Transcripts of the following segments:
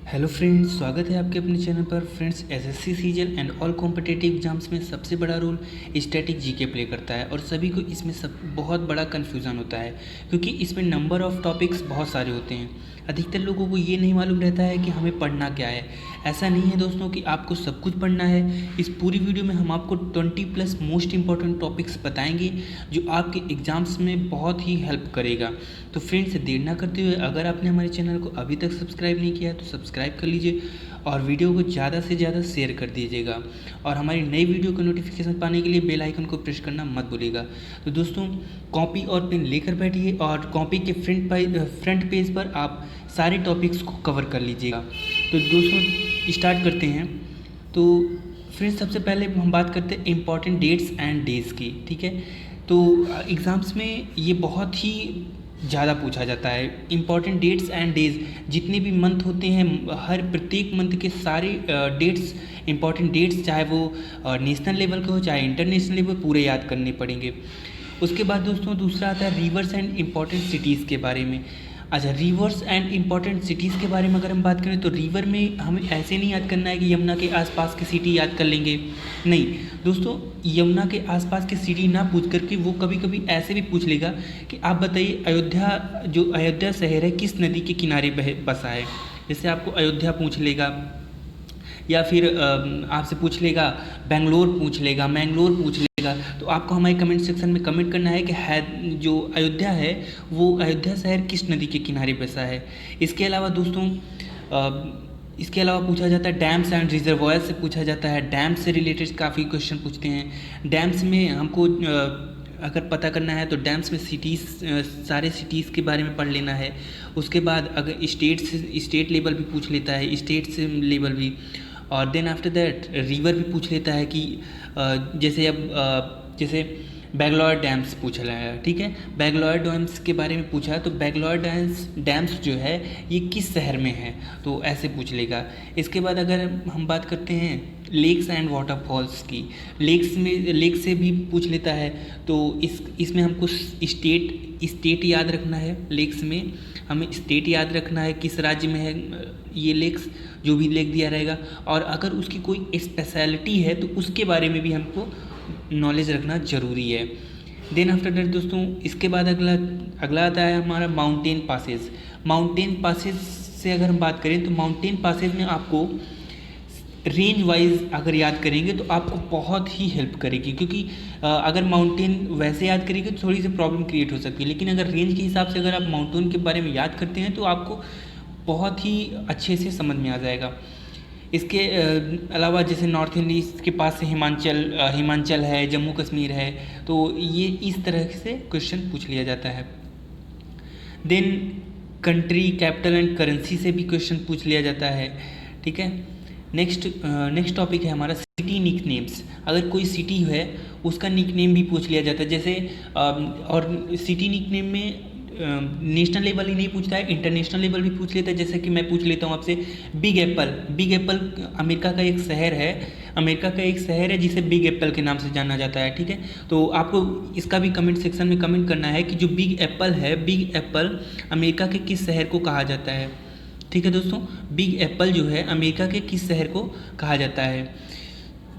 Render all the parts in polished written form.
Hello friends, स्वागत है आपके अपने चैनल पर। Friends, SSC season and all competitive exams में सबसे बड़ा रोल स्टैटिक जीके प्ले करता है और सभी को इसमें सब बहुत बड़ा कन्फ्यूज़न होता है क्योंकि इसमें नंबर ऑफ़ टॉपिक्स बहुत सारे होते हैं। अधिकतर लोगों को ये नहीं मालूम रहता है कि हमें पढ़ना क्या है। ऐसा नहीं है दोस्तों कि आपको सब कुछ पढ़ना है। इस पूरी वीडियो में हम आपको 20+ मोस्ट इंपॉर्टेंट टॉपिक्स बताएंगे जो आपके एग्ज़ाम्स में बहुत ही हेल्प करेगा। तो फ्रेंड्स, देर ना करते हुए अगर आपने हमारे चैनल को अभी तक सब्सक्राइब नहीं किया है तो सब्सक्राइब कर लीजिए और वीडियो को ज़्यादा से ज़्यादा शेयर कर दीजिएगा और हमारी नई वीडियो का नोटिफिकेशन पाने के लिए बेल आइकन को प्रेस करना मत भूलिएगा। तो दोस्तों, कॉपी और पेन लेकर बैठिए और कॉपी के फ्रंट पेज पर आप सारे टॉपिक्स को कवर कर लीजिएगा। तो दोस्तों, स्टार्ट करते हैं। तो फ्रेंड्स, सबसे पहले हम बात करते हैं इम्पॉर्टेंट डेट्स एंड डेज़ की। ठीक है, तो एग्ज़ाम्स में ये बहुत ही ज़्यादा पूछा जाता है। इम्पॉर्टेंट डेट्स एंड डेज़, जितने भी मंथ होते हैं हर प्रत्येक मंथ के सारे डेट्स, इम्पॉर्टेंट डेट्स, चाहे वो नेशनल लेवल के हो चाहे इंटरनेशनल लेवल, पूरे याद करने पड़ेंगे। उसके बाद दोस्तों दूसरा आता है रिवर्स एंड इम्पॉर्टेंट सिटीज़ के बारे में। अच्छा, रिवर्स एंड इम्पॉर्टेंट सिटीज़ के बारे में अगर हम बात करें तो रिवर में हमें ऐसे नहीं याद करना है कि यमुना के आसपास की सिटी याद कर लेंगे। नहीं दोस्तों, यमुना के आसपास की सिटी ना पूछ करके वो कभी कभी ऐसे भी पूछ लेगा कि आप बताइए अयोध्या शहर है किस नदी के किनारे बसा है। जैसे आपको अयोध्या पूछ लेगा या फिर आपसे पूछ लेगा बेंगलोर पूछ लेगा, मैंगलोर पूछ लेगा। तो आपको हमारे कमेंट सेक्शन में कमेंट करना है कि जो अयोध्या है वो अयोध्या शहर किस नदी के किनारे बसा है। इसके अलावा दोस्तों इसके अलावा पूछा जाता है डैम्स एंड रिजर्वायर से पूछा जाता है। डैम्स से रिलेटेड काफ़ी क्वेश्चन पूछते हैं। डैम्स में हमको अगर पता करना है तो डैम्स में सारे सिटीज़ के बारे में पढ़ लेना है। उसके बाद अगर स्टेट लेवल भी पूछ लेता है, स्टेट से लेवल भी, और देन आफ्टर दैट रिवर भी पूछ लेता है कि जैसे बेंगलोर डैम्स पूछ रहा है। ठीक है, बेंगलोर डैम्स के बारे में पूछा है तो बेंगलोर डैम्स जो है ये किस शहर में है, तो ऐसे पूछ लेगा। इसके बाद अगर हम बात करते हैं लेक्स एंड वाटरफॉल्स की, लेक से भी पूछ लेता है। तो इसमें हमको स्टेट याद रखना है। लेक्स में हमें स्टेट याद रखना है किस राज्य में है ये लेक्स, जो भी लेक दिया रहेगा, और अगर उसकी कोई स्पेशलिटी है तो उसके बारे में भी हमको नॉलेज रखना ज़रूरी है। देन आफ्टर दैट दोस्तों, इसके बाद अगला आता है हमारा माउंटेन पासेज। माउंटेन पासेज से अगर हम बात करें तो माउंटेन पासेज में आपको रेंज वाइज अगर याद करेंगे तो आपको बहुत ही हेल्प करेगी, क्योंकि अगर माउंटेन वैसे याद करेंगे तो थोड़ी सी प्रॉब्लम क्रिएट हो सकती है, लेकिन अगर रेंज के हिसाब से अगर आप माउंटेन के बारे में याद करते हैं तो आपको बहुत ही अच्छे से समझ में आ जाएगा। इसके अलावा जैसे नॉर्थ ईस्ट के पास से हिमाचल है, जम्मू कश्मीर है, तो ये इस तरह से क्वेश्चन पूछ लिया जाता है। Then country, capital and currency से भी क्वेश्चन पूछ लिया जाता है। ठीक है, नेक्स्ट टॉपिक है हमारा सिटी निक नेम्स। अगर कोई सिटी है उसका निक नेम भी पूछ लिया जाता है। जैसे और सिटी निक नेम में नेशनल लेवल ही नहीं पूछता है, इंटरनेशनल लेवल भी पूछ लेता है। जैसे कि मैं पूछ लेता हूँ आपसे बिग एप्पल अमेरिका का एक शहर है जिसे बिग एप्पल के नाम से जाना जाता है। ठीक है, तो आपको इसका भी कमेंट सेक्शन में कमेंट करना है कि जो बिग एप्पल अमेरिका के किस शहर को कहा जाता है। ठीक है दोस्तों, बिग एप्पल जो है अमेरिका के किस शहर को कहा जाता है।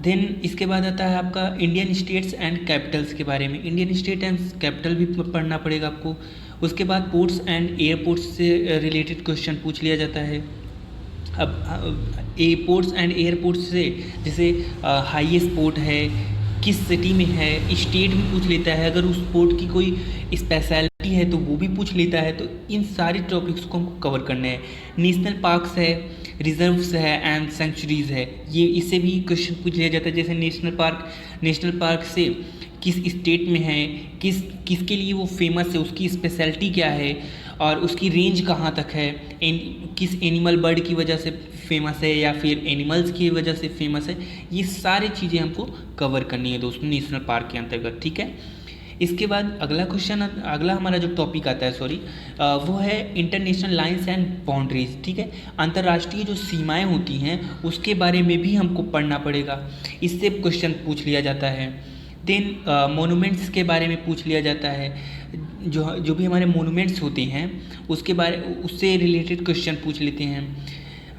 देन इसके बाद आता है आपका इंडियन स्टेट्स एंड कैपिटल्स के बारे में। इंडियन स्टेट एंड कैपिटल भी पढ़ना पड़ेगा आपको। उसके बाद पोर्ट्स एंड एयरपोर्ट्स से रिलेटेड क्वेश्चन पूछ लिया जाता है। अब एयरपोर्ट्स एंड एयरपोर्ट्स से जैसे हाईएस्ट पोर्ट है किस सिटी में है, स्टेट भी पूछ लेता है। अगर उस पोर्ट की कोई स्पेशलिटी है तो वो भी पूछ लेता है। तो इन सारे टॉपिक्स को हमको कवर करने हैं। नेशनल पार्क्स है, रिजर्व्स है एंड सेंचुरीज़ है, ये इससे भी क्वेश्चन पूछ लिया जाता है। जैसे नेशनल पार्क से किस स्टेट में है, किसके लिए वो फेमस है, उसकी स्पेशलिटी क्या है और उसकी रेंज कहाँ तक है, किस एनिमल बर्ड की वजह से फेमस है या फिर एनिमल्स की वजह से फेमस है। ये सारी चीज़ें हमको कवर करनी है दोस्तों नेशनल पार्क के अंतर्गत। ठीक है, इसके बाद अगला हमारा जो टॉपिक आता है वो है इंटरनेशनल लाइंस एंड बाउंड्रीज। ठीक है, अंतर्राष्ट्रीय जो सीमाएं होती हैं उसके बारे में भी हमको पढ़ना पड़ेगा, इससे क्वेश्चन पूछ लिया जाता है। देन मोनूमेंट्स के बारे में पूछ लिया जाता है। जो भी हमारे मोनूमेंट्स होते हैं उससे रिलेटेड क्वेश्चन पूछ लेते हैं।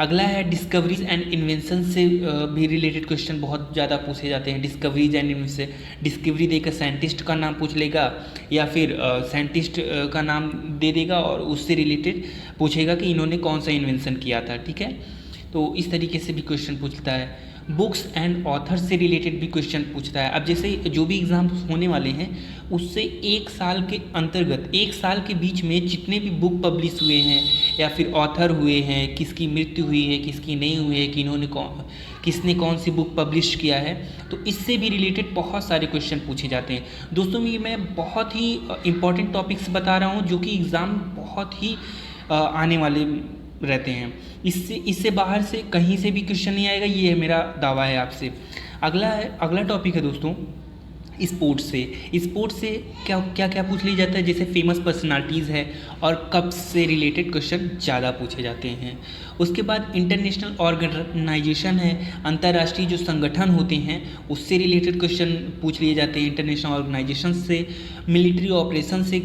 अगला है डिस्कवरीज एंड इन्वेंशन से भी रिलेटेड क्वेश्चन बहुत ज़्यादा पूछे जाते हैं। डिस्कवरीज एंड इन्वेंशन, डिस्कवरी देकर साइंटिस्ट का नाम पूछ लेगा या फिर साइंटिस्ट का नाम दे देगा और उससे रिलेटेड पूछेगा कि इन्होंने कौन सा इन्वेंशन किया था, ठीक है। तो इस तरीके से भी क्वेश्चन पूछता है। बुक्स एंड ऑथर से रिलेटेड भी क्वेश्चन पूछता है। अब जैसे जो भी एग्ज़ाम होने वाले हैं उससे एक साल के अंतर्गत, एक साल के बीच में जितने भी बुक पब्लिश हुए हैं या फिर ऑथर हुए हैं, किसकी मृत्यु हुई है, किसकी नहीं हुई है, कि किसने कौन सी बुक पब्लिश किया है, तो इससे भी रिलेटेड बहुत सारे क्वेश्चन पूछे जाते हैं। दोस्तों ये मैं बहुत ही इंपॉर्टेंट टॉपिक्स बता रहा हूँ जो कि एग्ज़ाम बहुत ही आने वाले रहते हैं। इससे बाहर से कहीं से भी क्वेश्चन नहीं आएगा, ये मेरा दावा है आपसे। अगला टॉपिक है दोस्तों स्पोर्ट्स से। स्पोर्ट्स से क्या क्या पूछ लिया जाता है, जैसे फेमस पर्सनालिटीज़ है और कप्स से रिलेटेड क्वेश्चन ज़्यादा पूछे जाते हैं। उसके बाद इंटरनेशनल ऑर्गेनाइजेशन है, अंतर्राष्ट्रीय जो संगठन होते हैं उससे रिलेटेड क्वेश्चन पूछ लिए जाते हैं इंटरनेशनल ऑर्गेनाइजेशन से। मिलिट्री ऑपरेशन से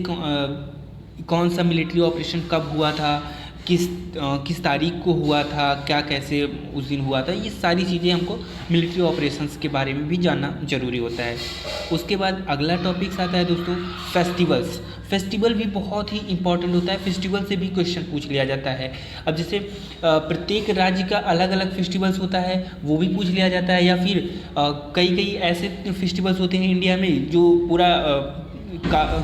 कौन सा मिलिट्री ऑपरेशन कब हुआ था, किस तारीख को हुआ था, क्या कैसे उस दिन हुआ था, ये सारी चीज़ें हमको मिलिट्री ऑपरेशंस के बारे में भी जानना ज़रूरी होता है। उसके बाद अगला टॉपिक्स आता है दोस्तों फेस्टिवल्स। फेस्टिवल भी बहुत ही इंपॉर्टेंट होता है, फेस्टिवल से भी क्वेश्चन पूछ लिया जाता है। अब जैसे प्रत्येक राज्य का अलग अलग फेस्टिवल्स होता है वो भी पूछ लिया जाता है, या फिर कई ऐसे फेस्टिवल्स होते हैं इंडिया में जो पूरा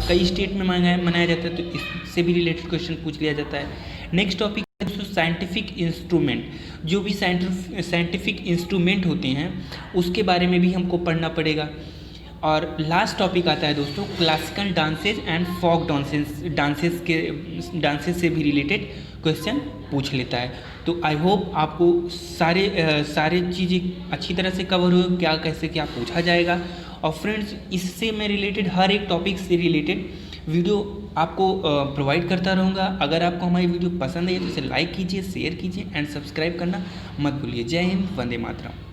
कई स्टेट में मनाया जाता है, तो इससे भी रिलेटेड क्वेश्चन पूछ लिया जाता है। नेक्स्ट टॉपिक है दोस्तों साइंटिफिक इंस्ट्रूमेंट। जो भी साइंटिफिक इंस्ट्रूमेंट होते हैं उसके बारे में भी हमको पढ़ना पड़ेगा। और लास्ट टॉपिक आता है दोस्तों classical dances and folk dances से भी रिलेटेड क्वेश्चन पूछ लेता है। तो आई होप आपको सारे चीज़ें अच्छी तरह से कवर हो, क्या कैसे क्या पूछा जाएगा। और फ्रेंड्स इससे मैं रिलेटेड हर एक टॉपिक से रिलेटेड वीडियो आपको प्रोवाइड करता रहूँगा। अगर आपको हमारी वीडियो पसंद है तो इसे लाइक कीजिए, शेयर कीजिए एंड सब्सक्राइब करना मत भूलिए। जय हिंद, वंदे मातरम।